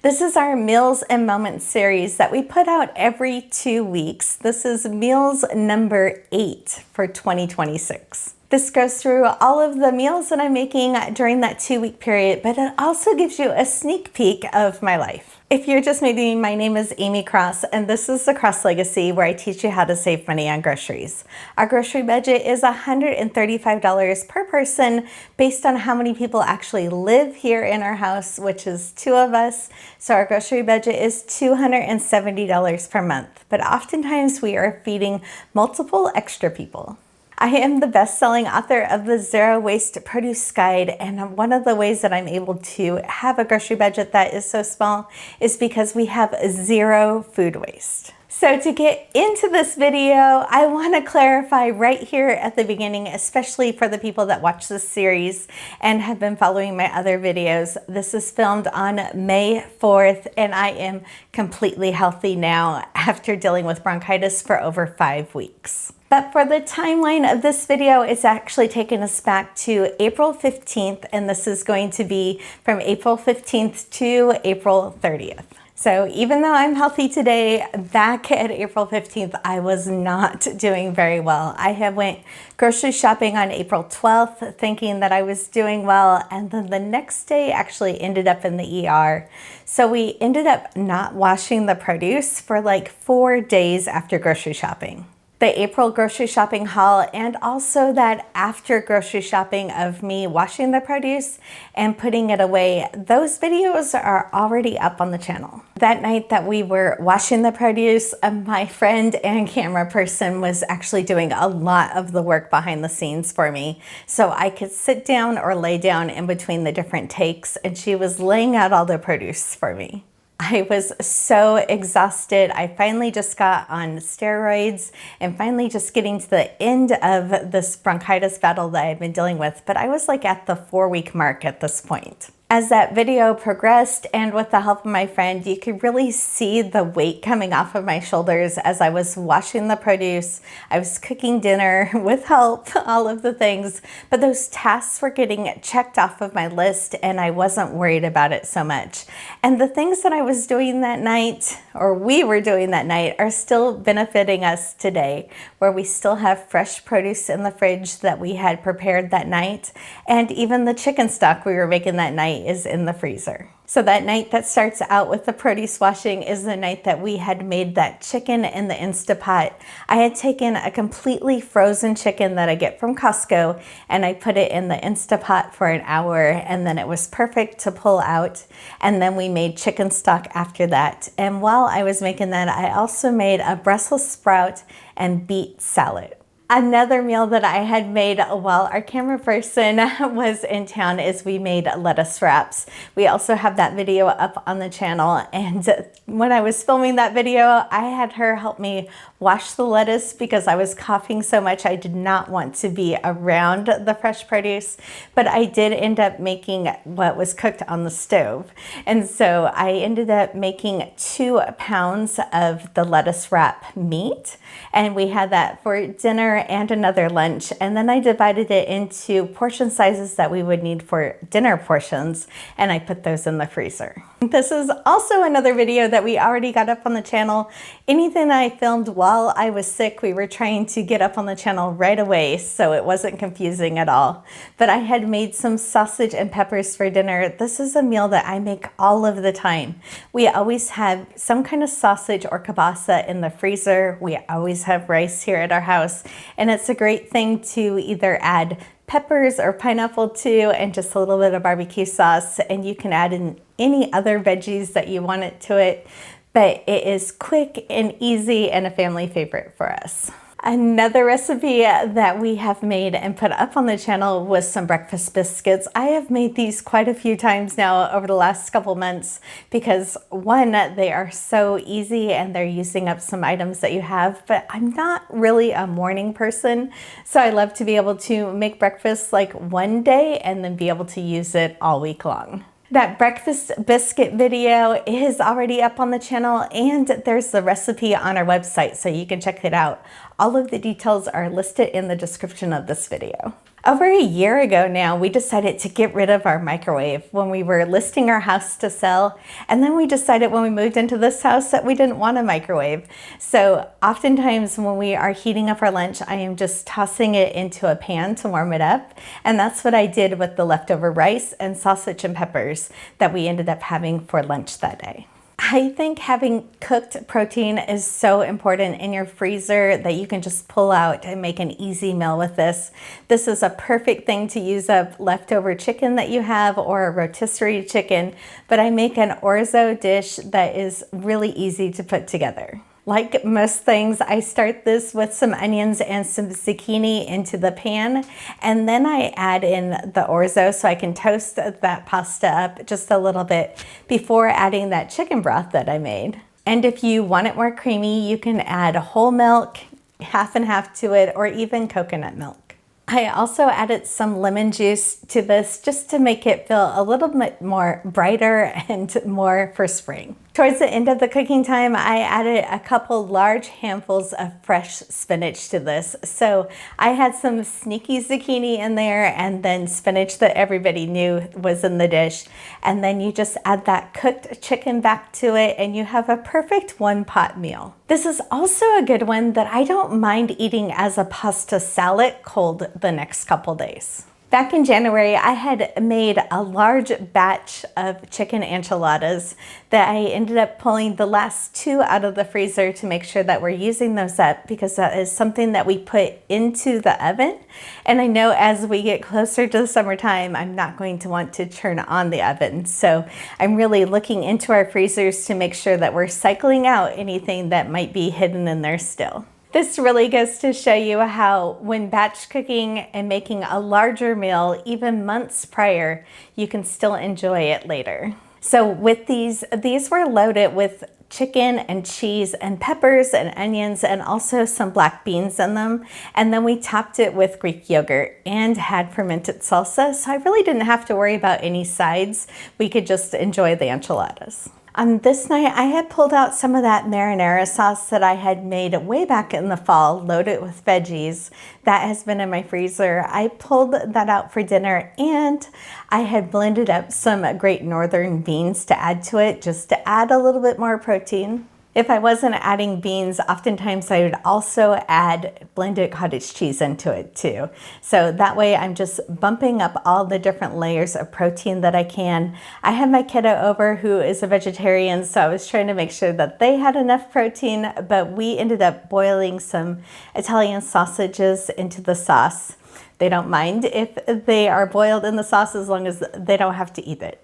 This is our Meals and Moments series that we put out every 2 weeks. This is meals number 8 for 2026. This goes through all of the meals that I'm making during that 2-week period, but it also gives you a sneak peek of my life. If you're just meeting me, my name is 𝐂𝐻𝐿, and this is the 𝐋𝐈𝐍𝐊𝐒 Legacy, where I teach you how to save money on groceries. Our grocery budget is $135 per person based on how many people actually live here in our house, which is 2 of us. So our grocery budget is $270 per month, but oftentimes we are feeding multiple extra people. I am the best-selling author of the Zero Waste Produce Guide, and one of the ways that I'm able to have a grocery budget that is so small is because we have 0 food waste. So to get into this video, I want to clarify right here at the beginning, especially for the people that watch this series and have been following my other videos. This is filmed on May 4th, and I am completely healthy now after dealing with bronchitis for over 5 weeks. But for the timeline of this video, it's actually taken us back to April 15th, and this is going to be from April 15th to April 30th. So even though I'm healthy today, back at April 15th, I was not doing very well. I had went grocery shopping on April 12th, thinking that I was doing well, and then the next day actually ended up in the ER. So we ended up not washing the produce for like 4 days after grocery shopping. The April grocery shopping haul, and also that after grocery shopping of me washing the produce and putting it away, those videos are already up on the channel. That night that we were washing the produce, my friend and camera person was actually doing a lot of the work behind the scenes for me, so I could sit down or lay down in between the different takes, and she was laying out all the produce for me. I was so exhausted. I finally just got on steroids and finally just getting to the end of this bronchitis battle that I've been dealing with, but I was like at the 4-week mark at this point. As that video progressed, and with the help of my friend, you could really see the weight coming off of my shoulders as I was washing the produce. I was cooking dinner with help, all of the things, but those tasks were getting checked off of my list and I wasn't worried about it so much. And the things that I was doing that night, or we were doing that night, are still benefiting us today, where we still have fresh produce in the fridge that we had prepared that night, and even the chicken stock we were making that night is in the freezer. So that night that starts out with the produce washing is the night that we had made that chicken in the Instapot. I had taken a completely frozen chicken that I get from Costco, and I put it in the Instapot for an hour, and then it was perfect to pull out. And then we made chicken stock after that. And while I was making that, I also made a Brussels sprout and beet salad. Another meal that I had made while our camera person was in town is we made lettuce wraps. We also have that video up on the channel, and when I was filming that video, I had her help me wash the lettuce because I was coughing so much. I did not want to be around the fresh produce, but I did end up making what was cooked on the stove. And so I ended up making 2 pounds of the lettuce wrap meat, and we had that for dinner and another lunch, and then I divided it into portion sizes that we would need for dinner portions, and I put those in the freezer. This is also another video that we already got up on the channel. Anything I filmed while I was sick, we were trying to get up on the channel right away, so it wasn't confusing at all. But I had made some sausage and peppers for dinner. This is a meal that I make all of the time. We always have some kind of sausage or kielbasa in the freezer. We always have rice here at our house, and it's a great thing to either add peppers or pineapple to, and just a little bit of barbecue sauce, and you can add in any other veggies that you want it to it, but it is quick and easy and a family favorite for us. Another recipe that we have made and put up on the channel was some breakfast biscuits. I have made these quite a few times now over the last couple months because, one, they are so easy and they're using up some items that you have, but I'm not really a morning person, so I love to be able to make breakfast like one day and then be able to use it all week long. That breakfast biscuit video is already up on the channel, and there's the recipe on our website, so you can check it out. All of the details are listed in the description of this video. Over a year ago now, we decided to get rid of our microwave when we were listing our house to sell. And then we decided when we moved into this house that we didn't want a microwave. So oftentimes when we are heating up our lunch, I am just tossing it into a pan to warm it up. And that's what I did with the leftover rice and sausage and peppers that we ended up having for lunch that day. I think having cooked protein is so important in your freezer that you can just pull out and make an easy meal with this. This is a perfect thing to use up leftover chicken that you have or a rotisserie chicken, but I make an orzo dish that is really easy to put together. Like most things, I start this with some onions and some zucchini into the pan, and then I add in the orzo so I can toast that pasta up just a little bit before adding that chicken broth that I made. And if you want it more creamy, you can add whole milk, half and half to it, or even coconut milk. I also added some lemon juice to this just to make it feel a little bit more brighter and more for spring. Towards the end of the cooking time, I added a couple large handfuls of fresh spinach to this. So I had some sneaky zucchini in there and then spinach that everybody knew was in the dish. And then you just add that cooked chicken back to it and you have a perfect one-pot meal. This is also a good one that I don't mind eating as a pasta salad cold the next couple days. Back in January, I had made a large batch of chicken enchiladas that I ended up pulling the last 2 out of the freezer to make sure that we're using those up because that is something that we put into the oven. And I know as we get closer to the summertime, I'm not going to want to turn on the oven. So I'm really looking into our freezers to make sure that we're cycling out anything that might be hidden in there still. This really goes to show you how when batch cooking and making a larger meal, even months prior, you can still enjoy it later. So with these were loaded with chicken and cheese and peppers and onions and also some black beans in them. And then we topped it with Greek yogurt and had fermented salsa. So I really didn't have to worry about any sides. We could just enjoy the enchiladas. On this night, I had pulled out some of that marinara sauce that I had made way back in the fall, loaded with veggies. That has been in my freezer. I pulled that out for dinner and I had blended up some Great Northern beans to add to it, just to add a little bit more protein. If I wasn't adding beans, oftentimes I would also add blended cottage cheese into it too. So that way I'm just bumping up all the different layers of protein that I can. I had my kiddo over who is a vegetarian, so I was trying to make sure that they had enough protein, but we ended up boiling some Italian sausages into the sauce. They don't mind if they are boiled in the sauce as long as they don't have to eat it.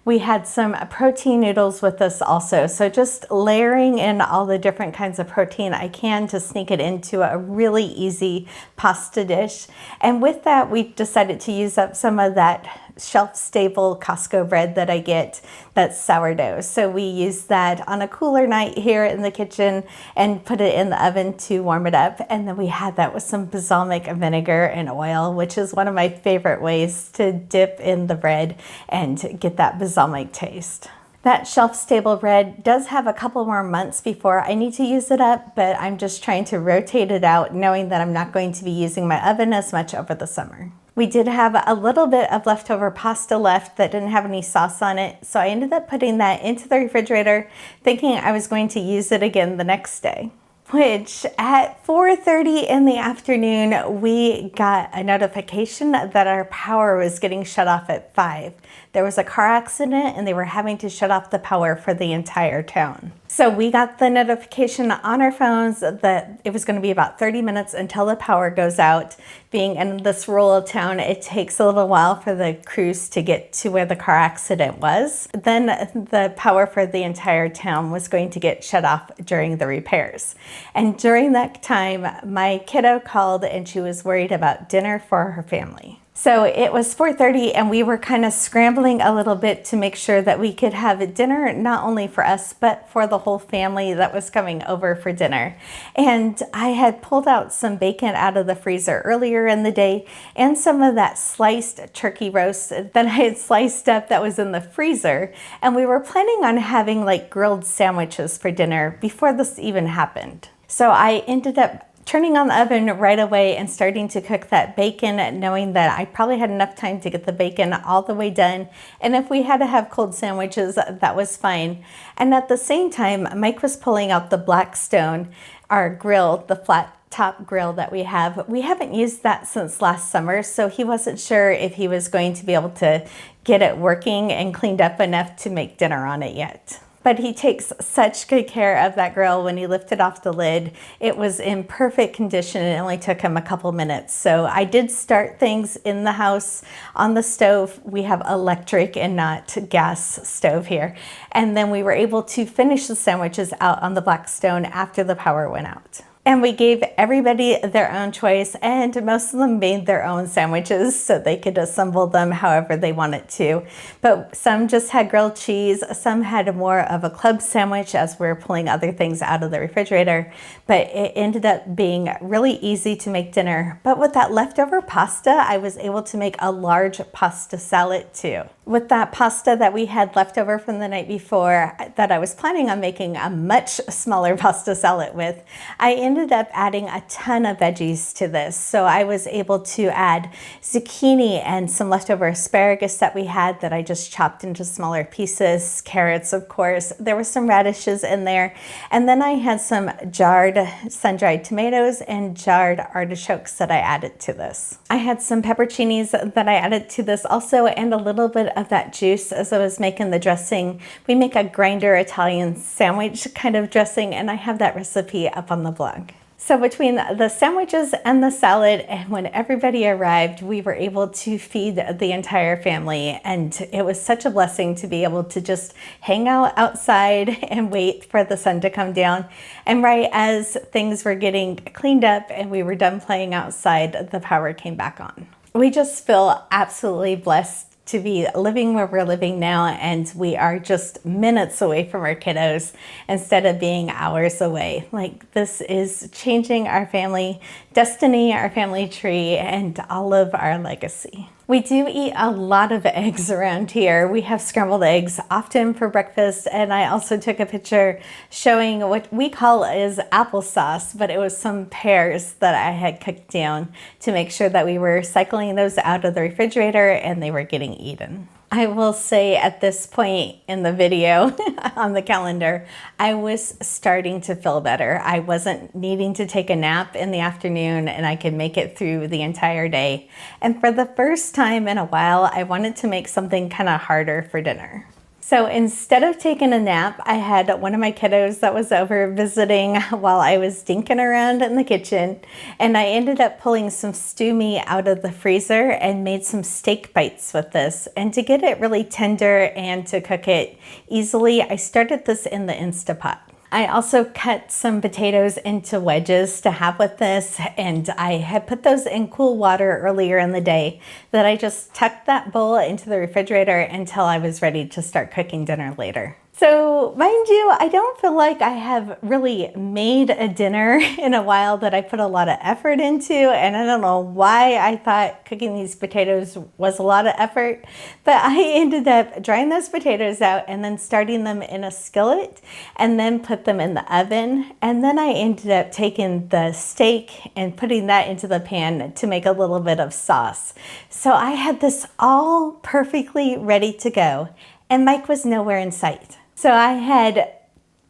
We had some protein noodles with us also, so just layering in all the different kinds of protein I can to sneak it into a really easy pasta dish. And with that, we decided to use up some of that shelf-stable Costco bread that I get that's sourdough. So we used that on a cooler night here in the kitchen and put it in the oven to warm it up. And then we had that with some balsamic vinegar and oil, which is one of my favorite ways to dip in the bread and get that balsamic taste. That shelf-stable bread does have a couple more months before I need to use it up, but I'm just trying to rotate it out, knowing that I'm not going to be using my oven as much over the summer. We did have a little bit of leftover pasta left that didn't have any sauce on it, so I ended up putting that into the refrigerator, thinking I was going to use it again the next day. Which at 4:30 in the afternoon, we got a notification that our power was getting shut off at 5. There was a car accident and they were having to shut off the power for the entire town. So we got the notification on our phones that it was going to be about 30 minutes until the power goes out. Being in this rural town, it takes a little while for the crews to get to where the car accident was. Then the power for the entire town was going to get shut off during the repairs. And during that time, my kiddo called and she was worried about dinner for her family. So it was 4:30 and we were kind of scrambling a little bit to make sure that we could have dinner not only for us, but for the whole family that was coming over for dinner. And I had pulled out some bacon out of the freezer earlier in the day and some of that sliced turkey roast that I had sliced up that was in the freezer. And we were planning on having like grilled sandwiches for dinner before this even happened. So I ended up turning on the oven right away and starting to cook that bacon, knowing that I probably had enough time to get the bacon all the way done. And if we had to have cold sandwiches, that was fine. And at the same time, Mike was pulling out the Blackstone, our grill, the flat top grill that we have. We haven't used that since last summer, so he wasn't sure if he was going to be able to get it working and cleaned up enough to make dinner on it yet. But he takes such good care of that grill. When he lifted off the lid, it was in perfect condition. It only took him a couple minutes. So I did start things in the house on the stove. We have electric and not gas stove here. And then we were able to finish the sandwiches out on the Blackstone after the power went out. And we gave everybody their own choice, and most of them made their own sandwiches so they could assemble them however they wanted to. But some just had grilled cheese, some had more of a club sandwich as we were pulling other things out of the refrigerator. But it ended up being really easy to make dinner. But with that leftover pasta, I was able to make a large pasta salad too. With that pasta that we had left over from the night before that I was planning on making a much smaller pasta salad with, I ended up adding a ton of veggies to this. So I was able to add zucchini and some leftover asparagus that we had that I just chopped into smaller pieces, carrots, of course. There were some radishes in there. And then I had some jarred sun-dried tomatoes and jarred artichokes that I added to this. I had some pepperoncinis that I added to this also, and a little bit of that juice as I was making the dressing. We make a grinder Italian sandwich kind of dressing, and I have that recipe up on the blog. So between the sandwiches and the salad, and when everybody arrived, we were able to feed the entire family. And it was such a blessing to be able to just hang out outside and wait for the sun to come down. And right as things were getting cleaned up and we were done playing outside, the power came back on. We just feel absolutely blessed to be living where we're living now, and we are just minutes away from our kiddos instead of being hours away. Like, this is changing our family destiny, our family tree, and all of our legacy. We do eat a lot of eggs around here. We have scrambled eggs often for breakfast, and I also took a picture showing what we call is applesauce, but it was some pears that I had cooked down to make sure that we were cycling those out of the refrigerator and they were getting eaten. I will say at this point in the video on the calendar, I was starting to feel better. I wasn't needing to take a nap in the afternoon, and I could make it through the entire day. And for the first time in a while, I wanted to make something kind of harder for dinner. So instead of taking a nap, I had one of my kiddos that was over visiting while I was dinking around in the kitchen, and I ended up pulling some stew meat out of the freezer and made some steak bites with this. And to get it really tender and to cook it easily, I started this in the Instapot. I also cut some potatoes into wedges to have with this, and I had put those in cool water earlier in the day that I just tucked that bowl into the refrigerator until I was ready to start cooking dinner later. So mind you, I don't feel like I have really made a dinner in a while that I put a lot of effort into, and I don't know why I thought cooking these potatoes was a lot of effort, but I ended up drying those potatoes out and then starting them in a skillet and then put them in the oven, and then I ended up taking the steak and putting that into the pan to make a little bit of sauce. So I had this all perfectly ready to go, and Mike was nowhere in sight. So I had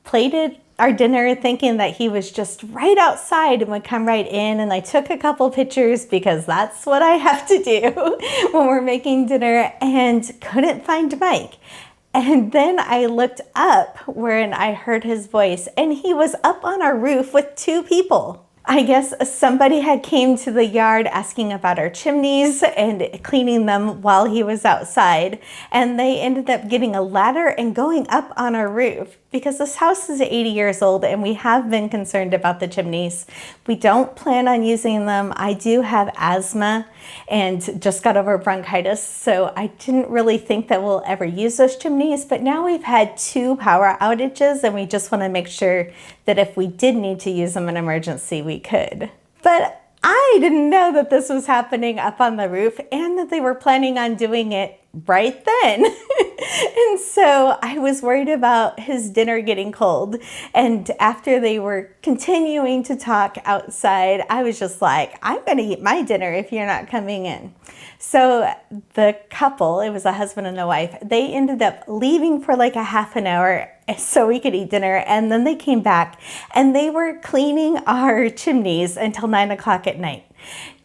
plated our dinner thinking that he was just right outside and would come right in, and I took a couple pictures because that's what I have to do when we're making dinner, and couldn't find Mike. And then I looked up where I heard his voice, and he was up on our roof with two people. I guess somebody had came to the yard asking about our chimneys and cleaning them while he was outside, and they ended up getting a ladder and going up on our roof because this house is 80 years old and we have been concerned about the chimneys. We don't plan on using them. I do have asthma and just got over bronchitis, so I didn't really think that we'll ever use those chimneys, but now we've had 2 power outages and we just want to make sure that if we did need to use them in emergency, we could. But I didn't know that this was happening up on the roof and that they were planning on doing it right then. And so I was worried about his dinner getting cold. And after they were continuing to talk outside, I was just like, I'm going to eat my dinner if you're not coming in. So the couple, it was a husband and a wife, they ended up leaving for like a half an hour so we could eat dinner. And then they came back and they were cleaning our chimneys until 9 o'clock at night.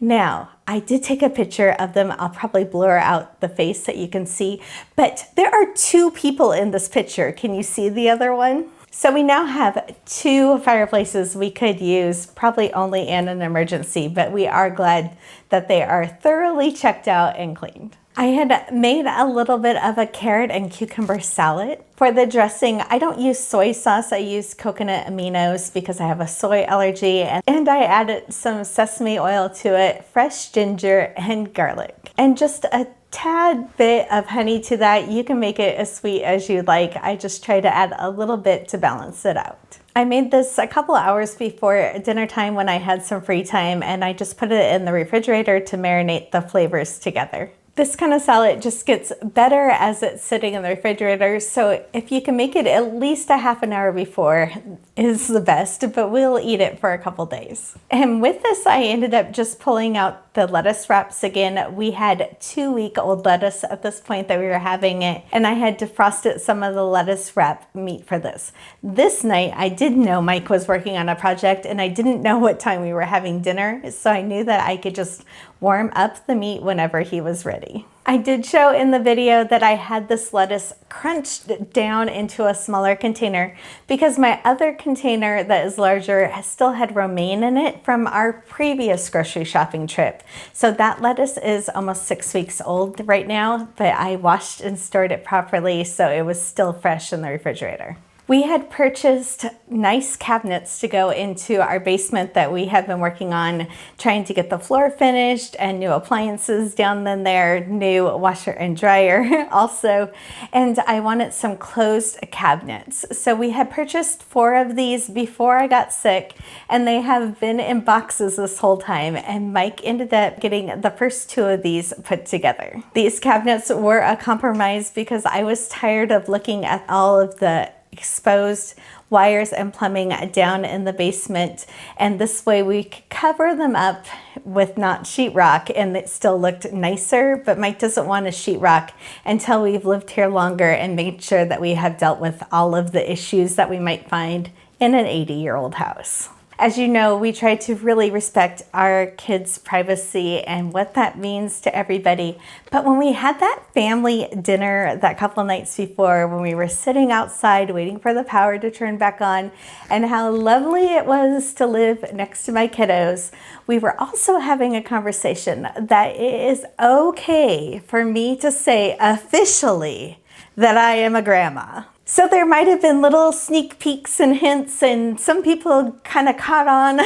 Now, I did take a picture of them. I'll probably blur out the face that you can see, but there are 2 people in this picture. Can you see the other one? So we now have 2 fireplaces we could use, probably only in an emergency, but we are glad that they are thoroughly checked out and cleaned. I had made a little bit of a carrot and cucumber salad. For the dressing, I don't use soy sauce. I use coconut aminos because I have a soy allergy, and I added some sesame oil to it, fresh ginger and garlic, and just a tad bit of honey to that. You can make it as sweet as you like. I just try to add a little bit to balance it out. I made this a couple hours before dinner time when I had some free time, and I just put it in the refrigerator to marinate the flavors together. This kind of salad just gets better as it's sitting in the refrigerator, so if you can make it at least a half an hour before is the best, but we'll eat it for a couple days. And with this, I ended up just pulling out the lettuce wraps again. We had 2-week-old lettuce at this point that we were having it, and I had defrosted some of the lettuce wrap meat for this. This night, I didn't know Mike was working on a project, and I didn't know what time we were having dinner, so I knew that I could just warm up the meat whenever he was ready. I did show in the video that I had this lettuce crunched down into a smaller container because my other container that is larger still had romaine in it from our previous grocery shopping trip. So that lettuce is almost 6 weeks old right now, but I washed and stored it properly so it was still fresh in the refrigerator. We had purchased nice cabinets to go into our basement that we have been working on, trying to get the floor finished, and new appliances down in there, new washer and dryer also, and I wanted some closed cabinets. So we had purchased 4 of these before I got sick, and they have been in boxes this whole time, and Mike ended up getting the first 2 of these put together. These cabinets were a compromise because I was tired of looking at all of the exposed wires and plumbing down in the basement, and this way we could cover them up with not sheetrock and it still looked nicer. But Mike doesn't want a sheetrock until we've lived here longer and made sure that we have dealt with all of the issues that we might find in an 80-year-old house. As you know, we try to really respect our kids' privacy and what that means to everybody. But when we had that family dinner that couple nights before, when we were sitting outside waiting for the power to turn back on, and how lovely it was to live next to my kiddos, we were also having a conversation that it is okay for me to say officially that I am a grandma. So there might have been little sneak peeks and hints, and some people kind of caught on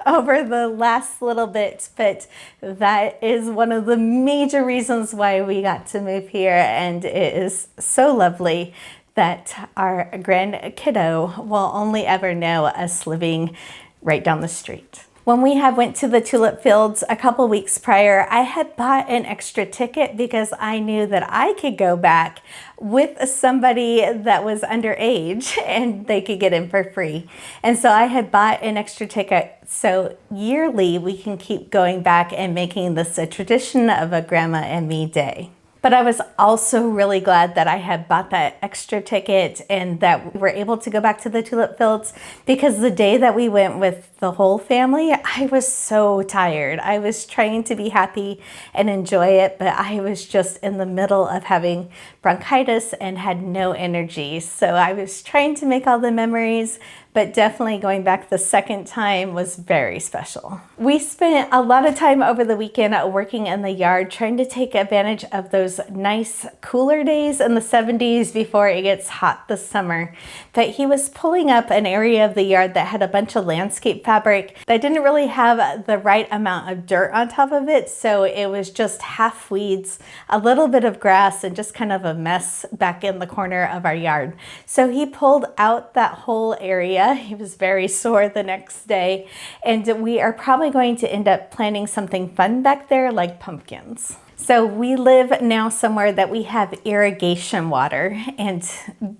over the last little bit, but that is one of the major reasons why we got to move here, and it is so lovely that our grand kiddo will only ever know us living right down the street. When we had went to the tulip fields a couple weeks prior, I had bought an extra ticket because I knew that I could go back with somebody that was underage and they could get in for free. And so I had bought an extra ticket. So yearly we can keep going back and making this a tradition of a grandma and me day. But I was also really glad that I had bought that extra ticket and that we were able to go back to the tulip fields, because the day that we went with the whole family, I was so tired. I was trying to be happy and enjoy it, but I was just in the middle of having bronchitis and had no energy. So I was trying to make all the memories, but definitely going back the second time was very special. We spent a lot of time over the weekend working in the yard, trying to take advantage of those nice cooler days in the 70s before it gets hot this summer. But he was pulling up an area of the yard that had a bunch of landscape fabric that didn't really have the right amount of dirt on top of it. So it was just half weeds, a little bit of grass, and just kind of a mess back in the corner of our yard. So he pulled out that whole area. He was very sore the next day, and we are probably going to end up planting something fun back there like pumpkins. So we live now somewhere that we have irrigation water, and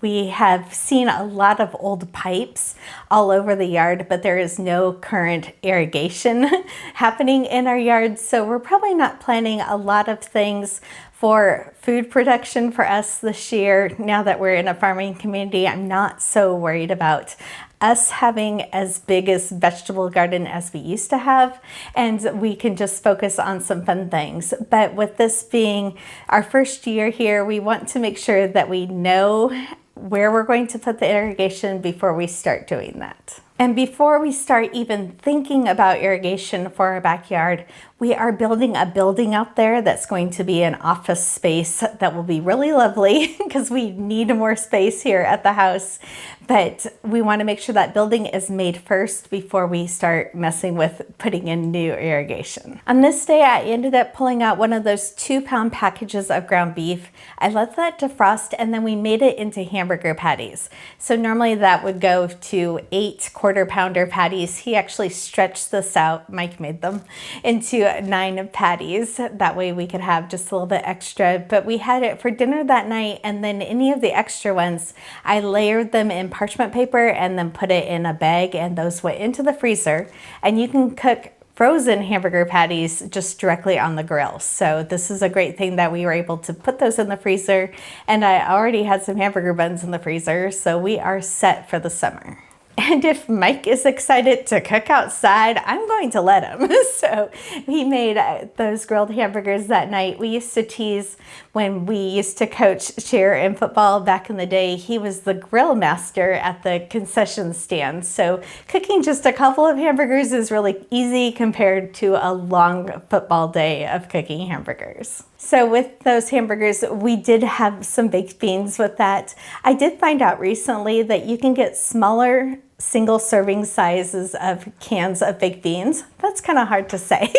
we have seen a lot of old pipes all over the yard, but there is no current irrigation happening in our yard. So we're probably not planning a lot of things for food production for us this year. Now that we're in a farming community, I'm not so worried about us having as big a vegetable garden as we used to have, and we can just focus on some fun things. But with this being our first year here, we want to make sure that we know where we're going to put the irrigation before we start doing that. And before we start even thinking about irrigation for our backyard, we are building a building out there that's going to be an office space that will be really lovely because we need more space here at the house. But we want to make sure that building is made first before we start messing with putting in new irrigation. On this day, I ended up pulling out one of those 2-pound packages of ground beef. I let that defrost, and then we made it into hamburger patties. So normally that would go to 8 quarter-pounder patties. He actually stretched this out, Mike made them, into 9 patties. That way we could have just a little bit extra. But we had it for dinner that night, and then any of the extra ones, I layered them in parchment paper and then put it in a bag, and those went into the freezer. And you can cook frozen hamburger patties just directly on the grill. So this is a great thing that we were able to put those in the freezer, and I already had some hamburger buns in the freezer, so we are set for the summer. And if Mike is excited to cook outside, I'm going to let him. So he made those grilled hamburgers that night. We used to tease when we used to coach cheer in football back in the day. He was the grill master at the concession stand. So cooking just a couple of hamburgers is really easy compared to a long football day of cooking hamburgers. So with those hamburgers, we did have some baked beans with that. I did find out recently that you can get smaller single serving sizes of cans of baked beans. That's kind of hard to say.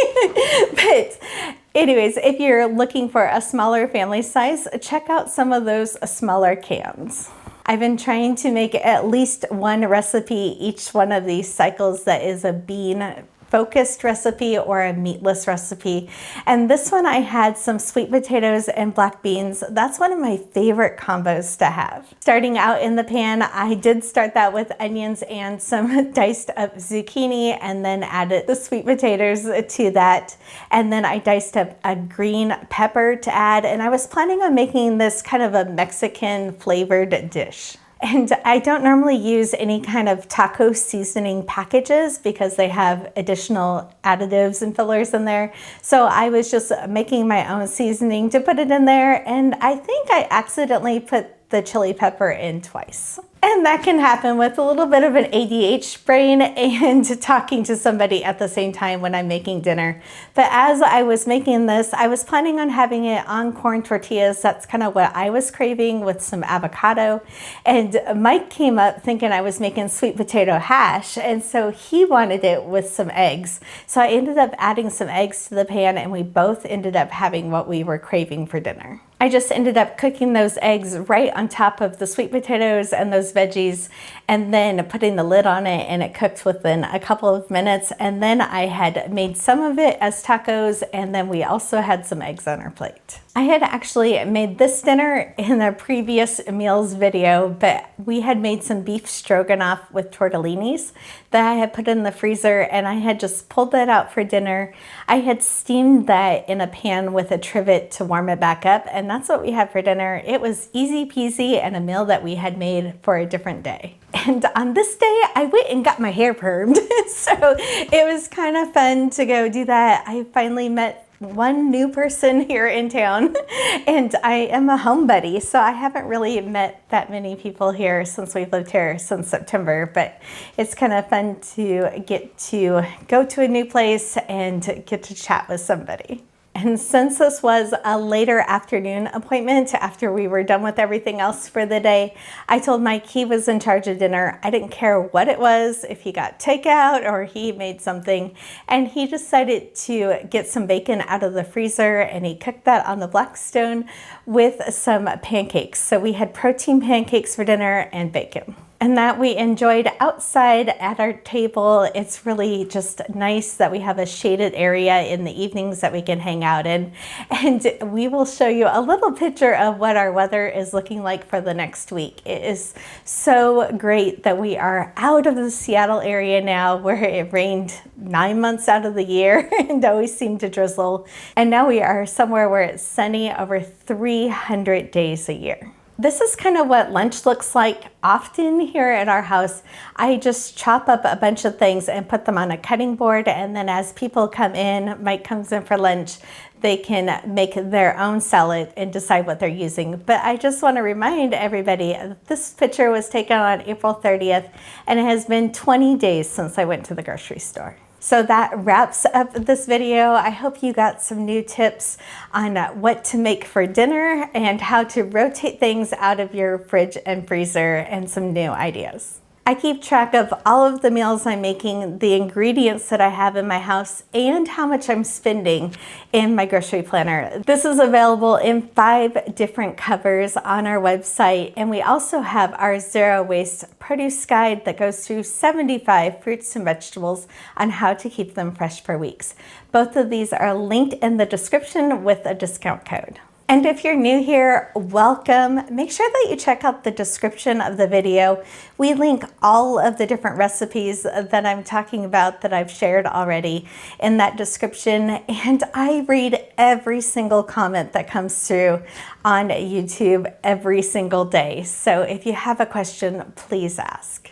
But anyways, if you're looking for a smaller family size, check out some of those smaller cans. I've been trying to make at least one recipe each one of these cycles that is a bean focused recipe or a meatless recipe. And this one I had some sweet potatoes and black beans. That's one of my favorite combos to have. Starting out in the pan, I did start that with onions and some diced up zucchini, and then added the sweet potatoes to that. And then I diced up a green pepper to add, and I was planning on making this kind of a Mexican flavored dish. And I don't normally use any kind of taco seasoning packages because they have additional additives and fillers in there. So I was just making my own seasoning to put it in there, and I think I accidentally put the chili pepper in twice. And that can happen with a little bit of an ADH brain and talking to somebody at the same time when I'm making dinner. But as I was making this, I was planning on having it on corn tortillas. That's kind of what I was craving, with some avocado. And Mike came up thinking I was making sweet potato hash, and so he wanted it with some eggs. So I ended up adding some eggs to the pan, and we both ended up having what we were craving for dinner. I just ended up cooking those eggs right on top of the sweet potatoes and those veggies, and then putting the lid on it, and it cooked within a couple of minutes. And then I had made some of it as tacos, and then we also had some eggs on our plate. I had actually made this dinner in a previous meals video, but we had made some beef stroganoff with tortellinis that I had put in the freezer, and I had just pulled that out for dinner. I had steamed that in a pan with a trivet to warm it back up, and that's what we had for dinner. It was easy peasy and a meal that we had made for a different day. And on this day, I went and got my hair permed. So it was kind of fun to go do that. I finally met one new person here in town, and I am a homebody, so I haven't really met that many people here since we've lived here since September, but it's kind of fun to get to go to a new place and get to chat with somebody. And since this was a later afternoon appointment after we were done with everything else for the day, I told Mike he was in charge of dinner. I didn't care what it was, if he got takeout or he made something. And he decided to get some bacon out of the freezer, and he cooked that on the Blackstone with some pancakes. So we had protein pancakes for dinner and bacon. and that we enjoyed outside at our table. It's really just nice that we have a shaded area in the evenings that we can hang out in. And we will show you a little picture of what our weather is looking like for the next week. It is so great that we are out of the Seattle area now, where it rained 9 months out of the year and always seemed to drizzle. And now we are somewhere where it's sunny over 300 days a year. This is kind of what lunch looks like often here at our house. I just chop up a bunch of things and put them on a cutting board, and then as people come in, Mike comes in for lunch, they can make their own salad and decide what they're using. But I just want to remind everybody, this picture was taken on April 30th, and it has been 20 days since I went to the grocery store. So that wraps up this video. I hope you got some new tips on what to make for dinner and how to rotate things out of your fridge and freezer, and some new ideas. I keep track of all of the meals I'm making, the ingredients that I have in my house, and how much I'm spending in my grocery planner. This is available in 5 different covers on our website, and we also have our zero waste produce guide that goes through 75 fruits and vegetables on how to keep them fresh for weeks. Both of these are linked in the description with a discount code. And if you're new here, welcome. Make sure that you check out the description of the video. We link all of the different recipes that I'm talking about that I've shared already in that description. And I read every single comment that comes through on YouTube every single day. So if you have a question, please ask.